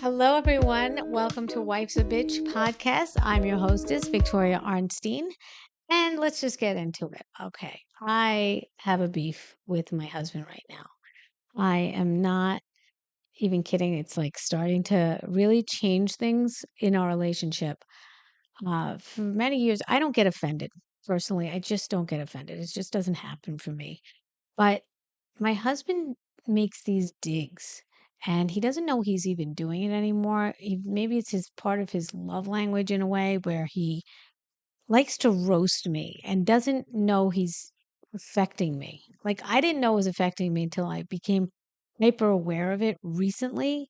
Hello, everyone. Welcome to Wife's a Bitch podcast. I'm your hostess, Victoria Arnstein. And let's just get into it. Okay. I have a beef with my husband right now. I am not even kidding. It's like starting to really change things in our relationship. For many years, I don't get offended. Personally, I just don't get offended. It just doesn't happen for me. But my husband makes these digs and he doesn't know he's even doing it anymore. Maybe it's his part of his love language in a way where he likes to roast me and doesn't know he's affecting me. Like I didn't know it was affecting me until I became hyper aware of it recently.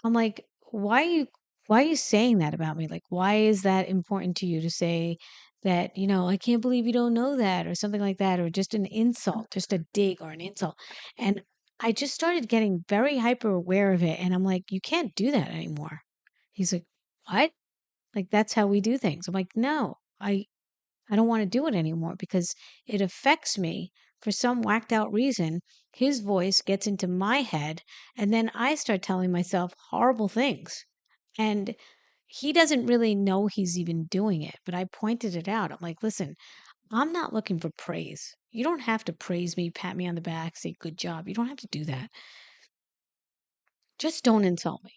I'm like, why are you saying that about me? Like, why is that important to you to say that, I can't believe you don't know that or something like that, or just an insult, just a dig or an insult. And I just started getting very hyper aware of it. And I'm like, you can't do that anymore. He's like, what? Like, that's how we do things. I'm like, no, I don't want to do it anymore because it affects me for some whacked out reason. His voice gets into my head, and then I start telling myself horrible things. And he doesn't really know he's even doing it, but I pointed it out. I'm like, listen, I'm not looking for praise. You don't have to praise me, pat me on the back, say good job. You don't have to do that. Just don't insult me.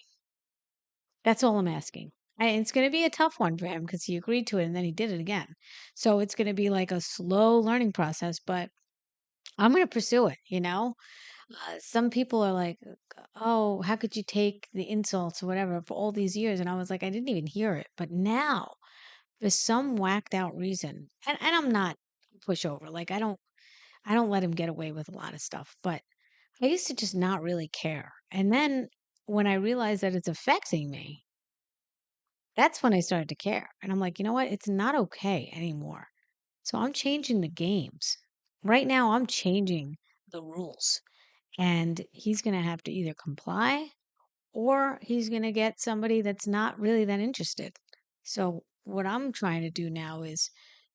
That's all I'm asking. It's going to be a tough one for him because he agreed to it and then he did it again. So it's going to be like a slow learning process, but I'm going to pursue it. Some people are like, oh, how could you take the insults or whatever for all these years? And I was like, I didn't even hear it. But now, for some whacked out reason, and I'm not a pushover. Like I don't let him get away with a lot of stuff. But I used to just not really care. And then when I realized that it's affecting me, that's when I started to care. And I'm like, you know what? It's not okay anymore. So I'm changing the games. Right now, I'm changing the rules. And he's going to have to either comply or he's going to get somebody that's not really that interested. So, what I'm trying to do now is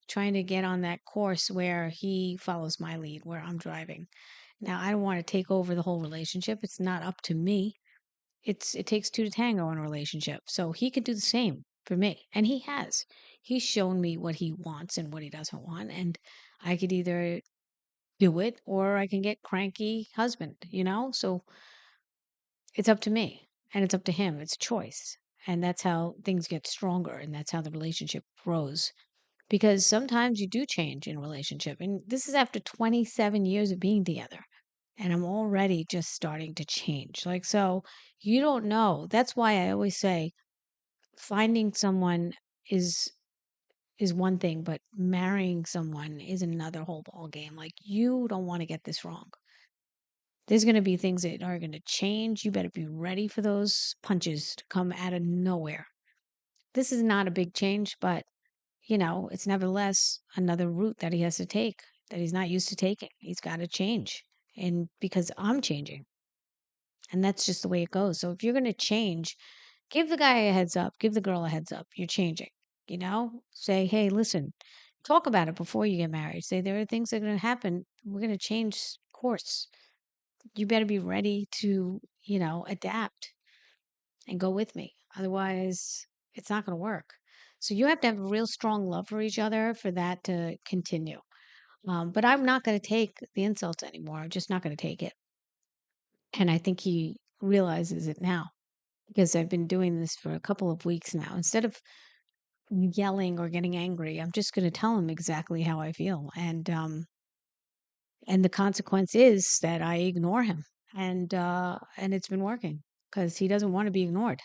trying to get on that course where he follows my lead, where I'm driving. Now, I don't want to take over the whole relationship. It's not up to me. It takes two to tango in a relationship. So he could do the same for me. And he has. He's shown me what he wants and what he doesn't want. And I could either do it or I can get cranky husband. So it's up to me and it's up to him. It's a choice. And that's how things get stronger and that's how the relationship grows. Because sometimes you do change in a relationship. And this is after 27 years of being together. And I'm already just starting to change. Like, so you don't know. That's why I always say finding someone is is one thing, but marrying someone is another whole ball game. Like you don't want to get this wrong. There's going to be things that are going to change. You better be ready for those punches to come out of nowhere. This is not a big change, but it's nevertheless another route that he has to take that he's not used to taking. He's got to change. And because I'm changing, and that's just the way it goes. So if you're going to change, give the guy a heads up, give the girl a heads up. You're changing, say, hey, listen, talk about it before you get married. Say, there are things that are going to happen. We're going to change course. You better be ready to, adapt and go with me. Otherwise, it's not going to work. So you have to have a real strong love for each other for that to continue. But I'm not going to take the insults anymore. I'm just not going to take it. And I think he realizes it now because I've been doing this for a couple of weeks now. Instead of yelling or getting angry, I'm just going to tell him exactly how I feel. And the consequence is that I ignore him. And it's been working because he doesn't want to be ignored.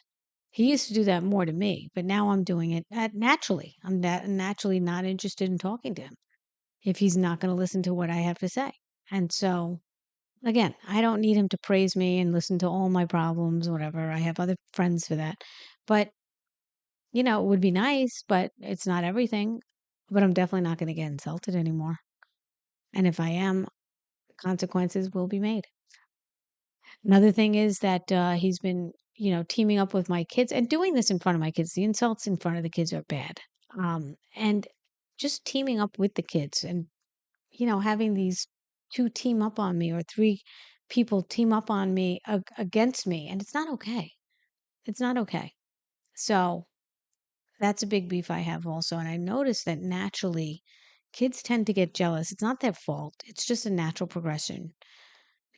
He used to do that more to me, but now I'm doing it naturally. I'm naturally not interested in talking to him if he's not going to listen to what I have to say. And so, again, I don't need him to praise me and listen to all my problems, whatever. I have other friends for that. But, it would be nice, but it's not everything. But I'm definitely not going to get insulted anymore. And if I am, consequences will be made. Another thing is that he's been, teaming up with my kids and doing this in front of my kids. The insults in front of the kids are bad. And just teaming up with the kids and, having these two team up on me or three people team up on me against me. And it's not okay. It's not okay. So that's a big beef I have also. And I noticed that naturally kids tend to get jealous. It's not their fault. It's just a natural progression.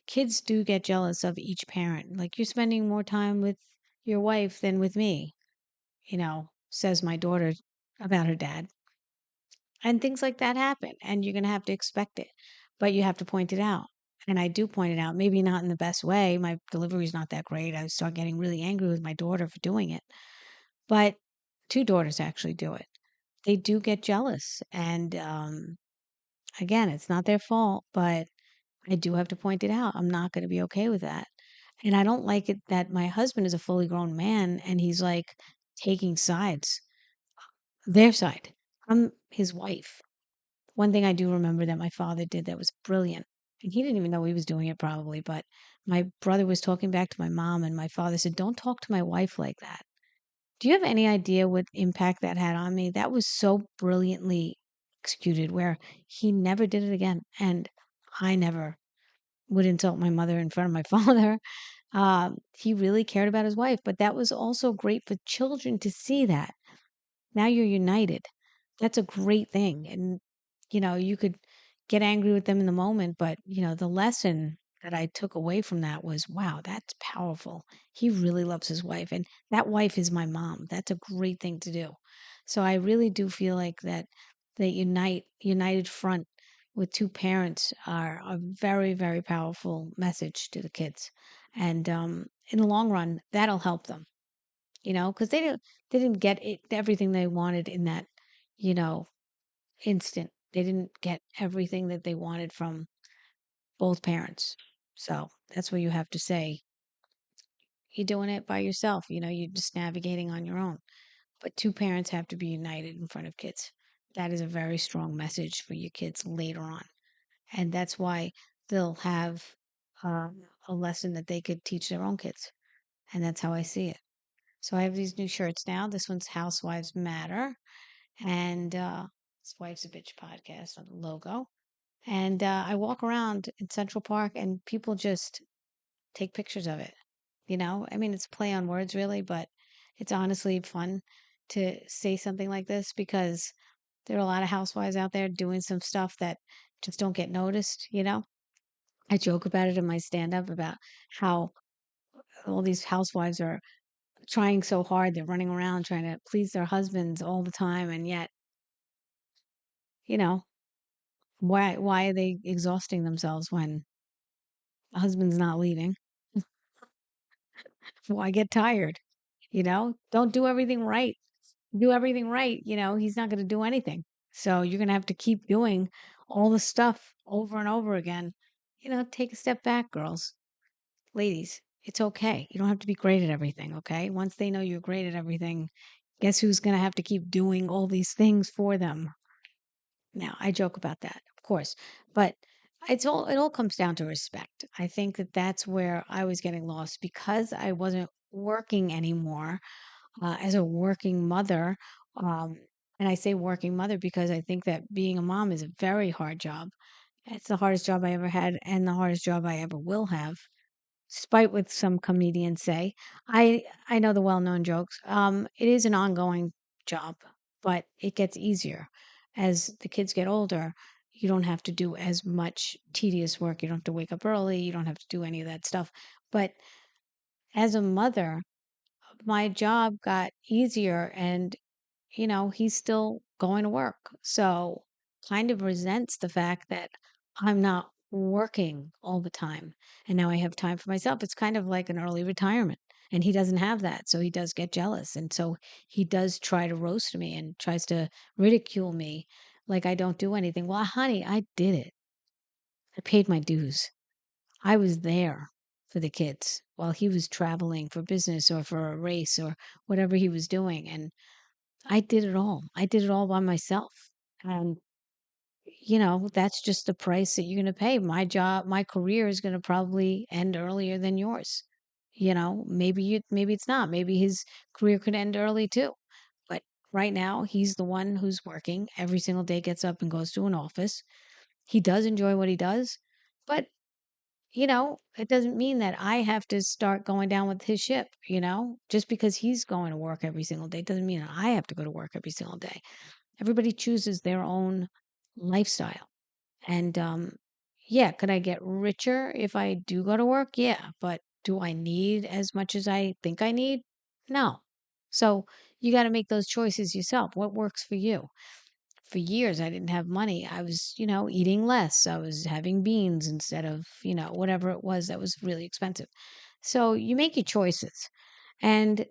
Kids do get jealous of each parent. Like you're spending more time with your wife than with me, says my daughter about her dad. And things like that happen. And you're going to have to expect it, but you have to point it out. And I do point it out, maybe not in the best way. My delivery is not that great. I start getting really angry with my daughter for doing it. But two daughters actually do it. They do get jealous. And again, it's not their fault, but I do have to point it out. I'm not going to be okay with that. And I don't like it that my husband is a fully grown man and he's like taking sides, their side. I'm his wife. One thing I do remember that my father did that was brilliant, and he didn't even know he was doing it probably, but my brother was talking back to my mom, and my father said, "Don't talk to my wife like that." Do you have any idea what impact that had on me? That was so brilliantly executed where he never did it again. And I never would insult my mother in front of my father. He really cared about his wife, but that was also great for children to see that. Now you're united. That's a great thing. And, you could get angry with them in the moment, but, the lesson that I took away from that was, wow, that's powerful. He really loves his wife. And that wife is my mom. That's a great thing to do. So I really do feel like that the united front with two parents are a very, very powerful message to the kids. And in the long run, that'll help them, because they didn't get everything they wanted in that, you know, instant. They didn't get everything that they wanted from both parents. So that's where you have to say you're doing it by yourself. You're just navigating on your own. But two parents have to be united in front of kids. That is a very strong message for your kids later on. And that's why they'll have a lesson that they could teach their own kids. And that's how I see it. So I have these new shirts now. This one's Housewives Matter. And it's Wife's a Bitch podcast on the logo. And I walk around in Central Park and people just take pictures of it. I mean, it's a play on words, really, but it's honestly fun to say something like this because there are a lot of housewives out there doing some stuff that just don't get noticed. I joke about it in my stand up about how all these housewives are trying so hard. They're running around trying to please their husbands all the time. And yet, you know, why are they exhausting themselves when the husband's not leaving? Why get tired? Don't do everything right. Do everything right. He's not going to do anything. So you're going to have to keep doing all the stuff over and over again. Take a step back, girls, ladies. It's okay. You don't have to be great at everything. Okay. Once they know you're great at everything, guess who's going to have to keep doing all these things for them? Now, I joke about that, of course, but it all comes down to respect. I think that that's where I was getting lost because I wasn't working anymore as a working mother. Um, and I say working mother because I think that being a mom is a very hard job. It's the hardest job I ever had and the hardest job I ever will have, despite what some comedians say. I know the well-known jokes. It is an ongoing job, but it gets easier as the kids get older. You don't have to do as much tedious work. You don't have to wake up early. You don't have to do any of that stuff. But as a mother, my job got easier and he's still going to work. So kind of resents the fact that I'm not working all the time. And now I have time for myself. It's kind of like an early retirement. And he doesn't have that. So he does get jealous. And so he does try to roast me and tries to ridicule me like I don't do anything. Well, honey, I did it. I paid my dues. I was there for the kids while he was traveling for business or for a race or whatever he was doing. And I did it all. I did it all by myself. And, that's just the price that you're going to pay. My job, my career is going to probably end earlier than yours. Maybe it's not. Maybe his career could end early too. But right now, he's the one who's working every single day, gets up and goes to an office. He does enjoy what he does, but it doesn't mean that I have to start going down with his ship, just because he's going to work every single day doesn't mean that I have to go to work every single day. Everybody chooses their own lifestyle. And yeah, could I get richer if I do go to work? Yeah, but do I need as much as I think I need? No. So you got to make those choices yourself. What works for you? For years, I didn't have money. I was, eating less. I was having beans instead of, whatever it was that was really expensive. So you make your choices. And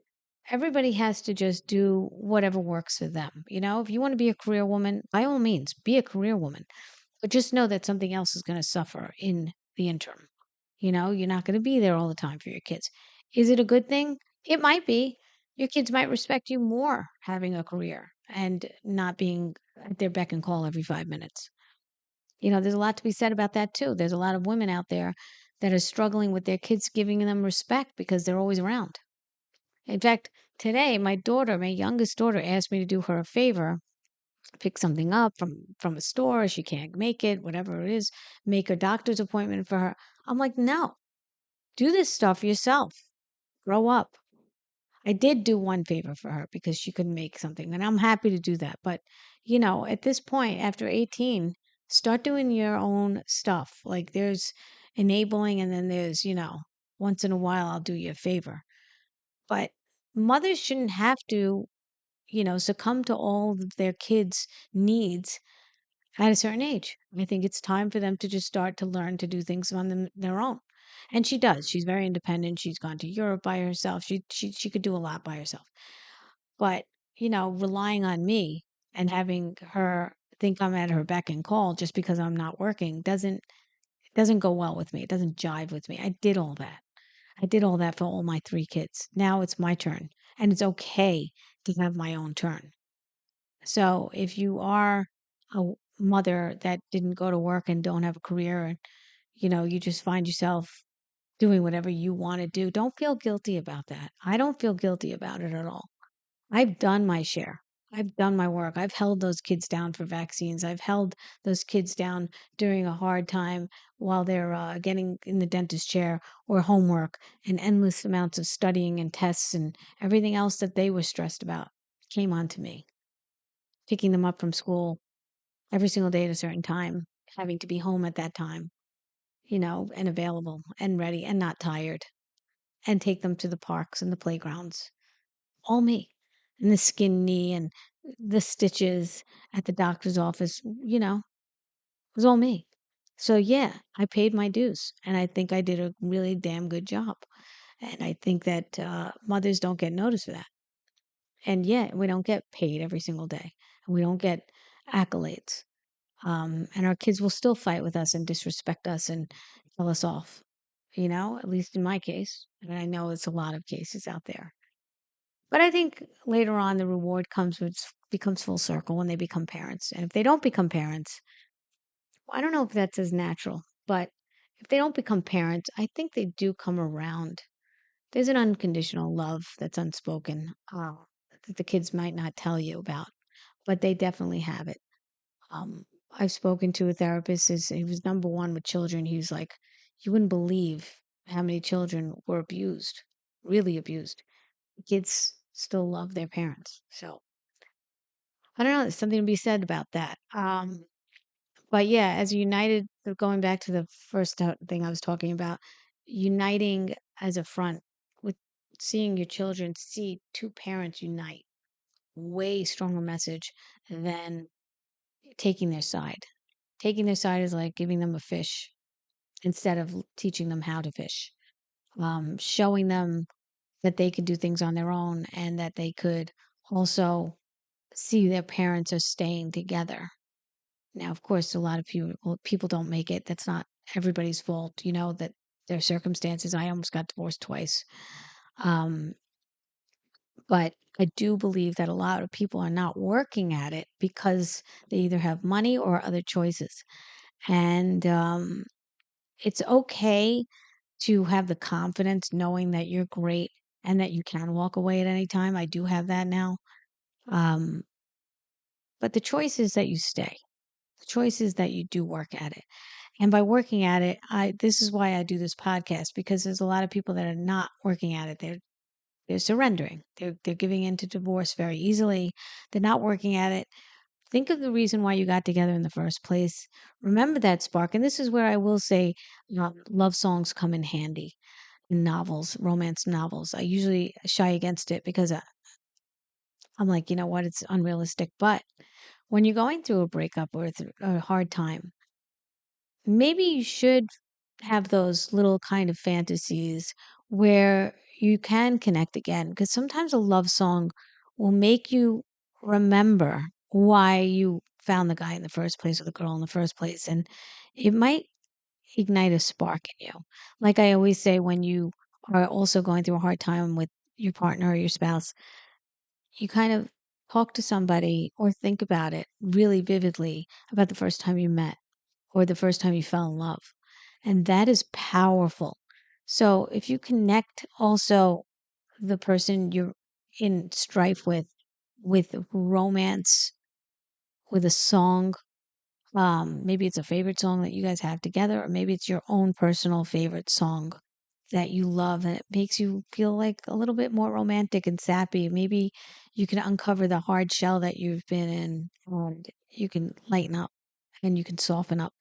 everybody has to just do whatever works for them. If you want to be a career woman, by all means, be a career woman. But just know that something else is going to suffer in the interim. You're not going to be there all the time for your kids. Is it a good thing? It might be. Your kids might respect you more having a career and not being at their beck and call every 5 minutes. There's a lot to be said about that too. There's a lot of women out there that are struggling with their kids giving them respect because they're always around. In fact, today my youngest daughter asked me to do her a favor, pick something up from a store. She can't make it, whatever it is, make a doctor's appointment for her. I'm like, no, do this stuff yourself. Grow up. I did do one favor for her because she couldn't make something, and I'm happy to do that. But, at this point, after 18, start doing your own stuff. Like there's enabling, and then there's, once in a while, I'll do you a favor. But mothers shouldn't have to, succumb to all of their kids' needs at a certain age. I think it's time for them to just start to learn to do things on their own. And she does. She's very independent. She's gone to Europe by herself. She could do a lot by herself. But, relying on me and having her think I'm at her beck and call just because I'm not working doesn't go well with me. It doesn't jive with me. I did all that. I did all that for all my three kids. Now it's my turn. And it's okay to have my own turn. So if you are a mother that didn't go to work and don't have a career and you just find yourself doing whatever you want to do, don't feel guilty about that. I don't feel guilty about it at all. I've done my share. I've done my work. I've held those kids down for vaccines. I've held those kids down during a hard time while they're getting in the dentist chair or homework and endless amounts of studying and tests and everything else that they were stressed about came onto me. Picking them up from school every single day at a certain time, having to be home at that time, and available and ready and not tired, and take them to the parks and the playgrounds. All me. And the skin knee and the stitches at the doctor's office, it was all me. So, yeah, I paid my dues. And I think I did a really damn good job. And I think that mothers don't get noticed for that. And yeah, we don't get paid every single day. And we don't get accolades. And our kids will still fight with us and disrespect us and tell us off, at least in my case. And I know it's a lot of cases out there. But I think later on the reward becomes full circle when they become parents. And if they don't become parents, I don't know if that's as natural, but if they don't become parents, I think they do come around. There's an unconditional love that's unspoken that the kids might not tell you about, but they definitely have it. I've spoken to a therapist. He was number one with children. He was like, you wouldn't believe how many children were abused, really abused. Kids still love their parents. So I don't know. There's something to be said about that. But yeah, as united, going back to the first thing I was talking about, uniting as a front with seeing your children see two parents unite, way stronger message than taking their side. Taking their side is like giving them a fish instead of teaching them how to fish. Showing them that they could do things on their own and that they could also see their parents are staying together. Now, of course, a lot of people don't make it. That's not everybody's fault, that their circumstances. I almost got divorced twice. Um, but I do believe that a lot of people are not working at it because they either have money or other choices. And it's okay to have the confidence knowing that you're great and that you can walk away at any time. I do have that now. Um, but the choice is that you stay. The choice is that you do work at it. And by working at it, this is why I do this podcast, because there's a lot of people that are not working at it. They're surrendering. They're giving in to divorce very easily. They're not working at it. Think of the reason why you got together in the first place. Remember that spark. And this is where I will say love songs come in handy in novels, romance novels. I usually shy against it because I'm like, you know what? It's unrealistic. But when you're going through a breakup or a hard time, maybe you should have those little kind of fantasies where you can connect again. Because sometimes a love song will make you remember why you found the guy in the first place or the girl in the first place. And it might ignite a spark in you. Like I always say, when you are also going through a hard time with your partner or your spouse, you kind of talk to somebody or think about it really vividly about the first time you met or the first time you fell in love. And that is powerful. So if you connect also the person you're in strife with romance, with a song, maybe it's a favorite song that you guys have together, or maybe it's your own personal favorite song that you love and it makes you feel like a little bit more romantic and sappy. Maybe you can uncover the hard shell that you've been in and you can lighten up and you can soften up.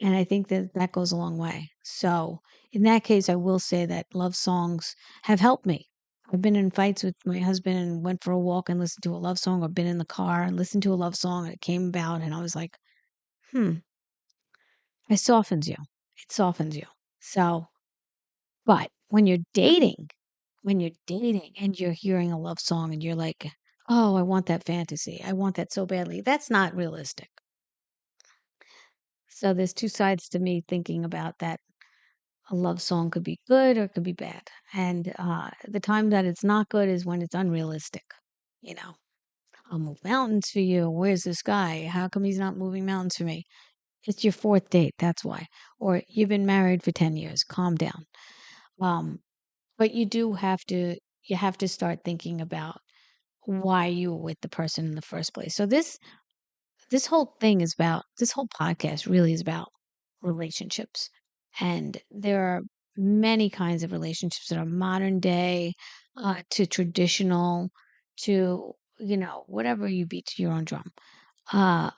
And I think that that goes a long way. So in that case, I will say that love songs have helped me. I've been in fights with my husband and went for a walk and listened to a love song, or been in the car and listened to a love song and it came about and I was like, hmm, it softens you. It softens you. So, but when you're dating and you're hearing a love song and you're like, oh, I want that fantasy. I want that so badly. That's not realistic. So there's two sides to me thinking about that. A love song could be good or it could be bad. And the time that it's not good is when it's unrealistic. You know, I'll move mountains for you. Where's this guy? How come he's not moving mountains for me? It's your fourth date. That's why. Or you've been married for 10 years. Calm down. Um, but you have to start thinking about why you were with the person in the first place. So this whole podcast really is about relationships. And there are many kinds of relationships that are modern day, to traditional, to, whatever you beat to your own drum. Uh,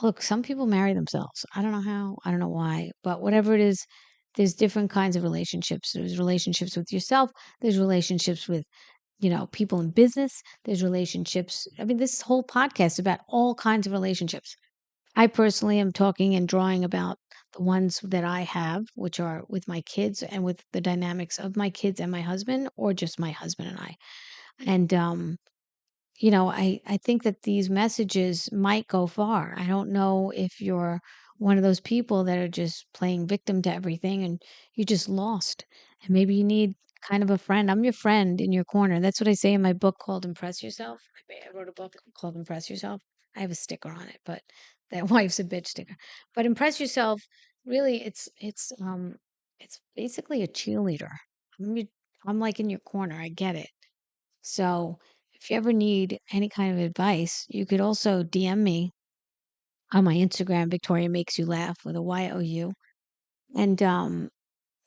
Look, some people marry themselves. I don't know how, I don't know why, but whatever it is, there's different kinds of relationships. There's relationships with yourself, there's relationships with, people in business, there's relationships. I mean, this whole podcast is about all kinds of relationships. I personally am talking and drawing about the ones that I have, which are with my kids and with the dynamics of my kids and my husband, or just my husband and I. And I think that these messages might go far. I don't know if you're one of those people that are just playing victim to everything and you just lost. And maybe you need kind of a friend. I'm your friend in your corner. That's what I say in my book called Impress Yourself. I wrote a book called Impress Yourself. I have a sticker on it, but that wife's a bitch sticker. But Impress Yourself, really it's basically a cheerleader. I'm your, I'm like in your corner. I get it. So if you ever need any kind of advice, you could also DM me on my Instagram, Victoria Makes You Laugh with a YOU. And,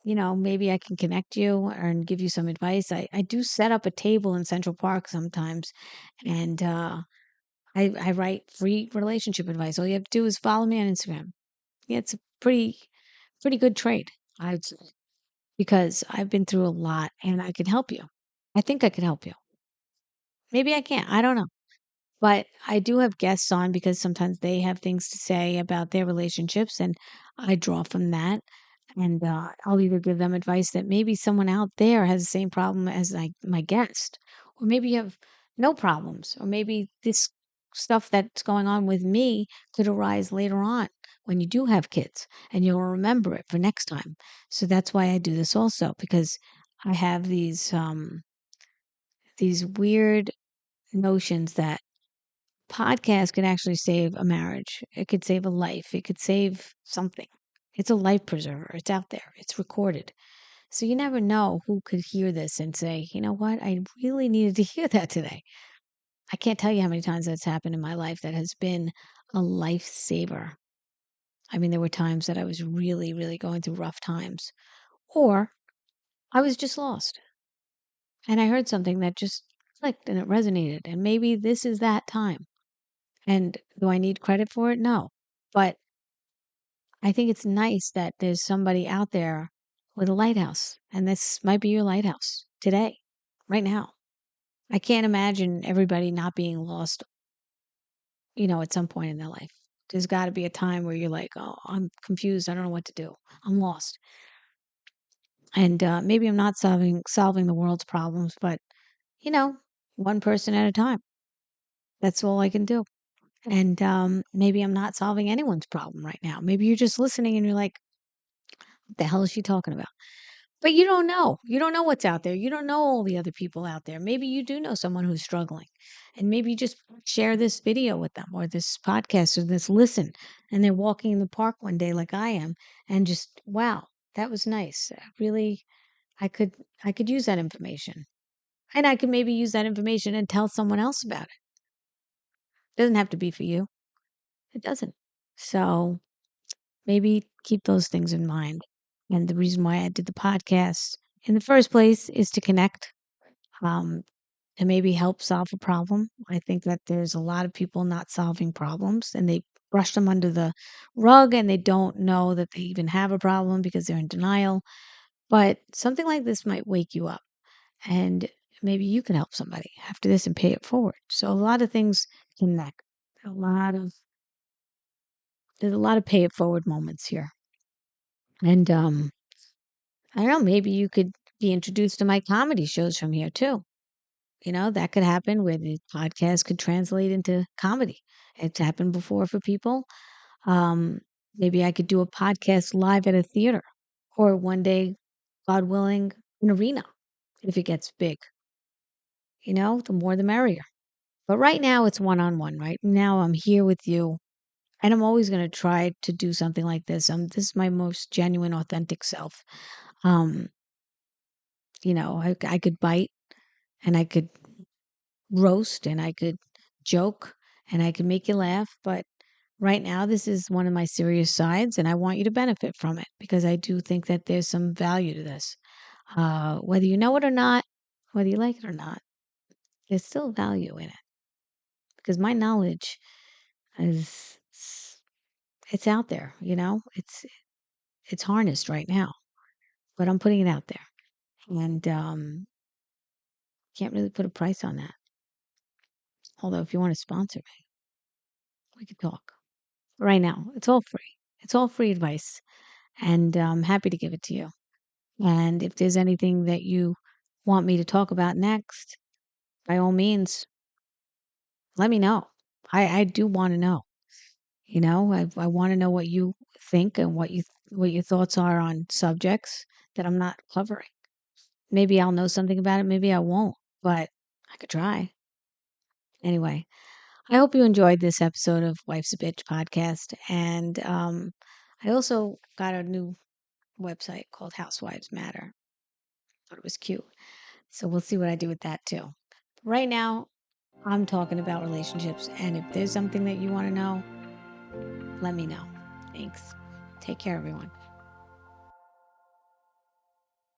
maybe I can connect you and give you some advice. I do set up a table in Central Park sometimes, and I write free relationship advice. All you have to do is follow me on Instagram. Yeah, it's a pretty good trade, I'd say, because I've been through a lot and I can help you. I think I can help you. Maybe I can't. I don't know. But I do have guests on because sometimes they have things to say about their relationships, and I draw from that. And I'll either give them advice that maybe someone out there has the same problem as my guest, or maybe you have no problems, or maybe this stuff that's going on with me could arise later on when you do have kids, and you'll remember it for next time. So that's why I do this also, because I have these weird notions that podcast can actually save a marriage. It could save a life. It could save something. It's a life preserver. It's out there. It's recorded. So you never know who could hear this and say, you know what? I really needed to hear that today. I can't tell you how many times that's happened in my life that has been a lifesaver. I mean, there were times that I was really, really going through rough times, or I was just lost. And I heard something that just clicked and it resonated. And maybe this is that time. And do I need credit for it? No. But I think it's nice that there's somebody out there with a lighthouse. And this might be your lighthouse today, right now. I can't imagine everybody not being lost, at some point in their life. There's got to be a time where you're like, oh, I'm confused. I don't know what to do. I'm lost. And maybe I'm not solving the world's problems, but one person at a time. That's all I can do. And maybe I'm not solving anyone's problem right now. Maybe you're just listening and you're like, what the hell is she talking about? But you don't know. You don't know what's out there. You don't know all the other people out there. Maybe you do know someone who's struggling. And maybe you just share this video with them or this podcast or this listen. And they're walking in the park one day like I am and just, wow, that was nice. Really, I could I could use that information. And I could maybe use that information and tell someone else about it. It doesn't have to be for you. It doesn't. So maybe keep those things in mind. And the reason why I did the podcast in the first place is to connect, um, to maybe help solve a problem. I think that there's a lot of people not solving problems and they brush them under the rug and they don't know that they even have a problem because they're in denial. But something like this might wake you up and maybe you can help somebody after this and pay it forward. So a lot of things connect. A lot of there's a lot of pay it forward moments here. And I don't know, maybe you could be introduced to my comedy shows from here too. That could happen where the podcast could translate into comedy. It's happened before for people. Um, Maybe I could do a podcast live at a theater or one day, God willing, an arena if it gets big. The more the merrier. But right now it's one on one. Right now I'm here with you and I'm always going to try to do something like this. This is my most genuine, authentic self. Um, I could bite and I could roast and I could joke and I could make you laugh. But right now, this is one of my serious sides, and I want you to benefit from it because I do think that there's some value to this. Whether you know it or not, whether you like it or not, there's still value in it because my knowledge is it's out there. It's harnessed right now, but I'm putting it out there, and can't really put a price on that. Although, if you want to sponsor me, we could talk. Right now, it's all free. It's all free advice, and I'm happy to give it to you. And if there's anything that you want me to talk about next, by all means, let me know. I do want to know. I want to know what you think and what your thoughts are on subjects that I'm not covering. Maybe I'll know something about it, maybe I won't, but I could try. Anyway, I hope you enjoyed this episode of Wife's a Bitch podcast. And I also got a new website called Housewives Matter. Thought it was cute. So we'll see what I do with that too. Right now, I'm talking about relationships. And if there's something that you want to know, let me know. Thanks. Take care, everyone.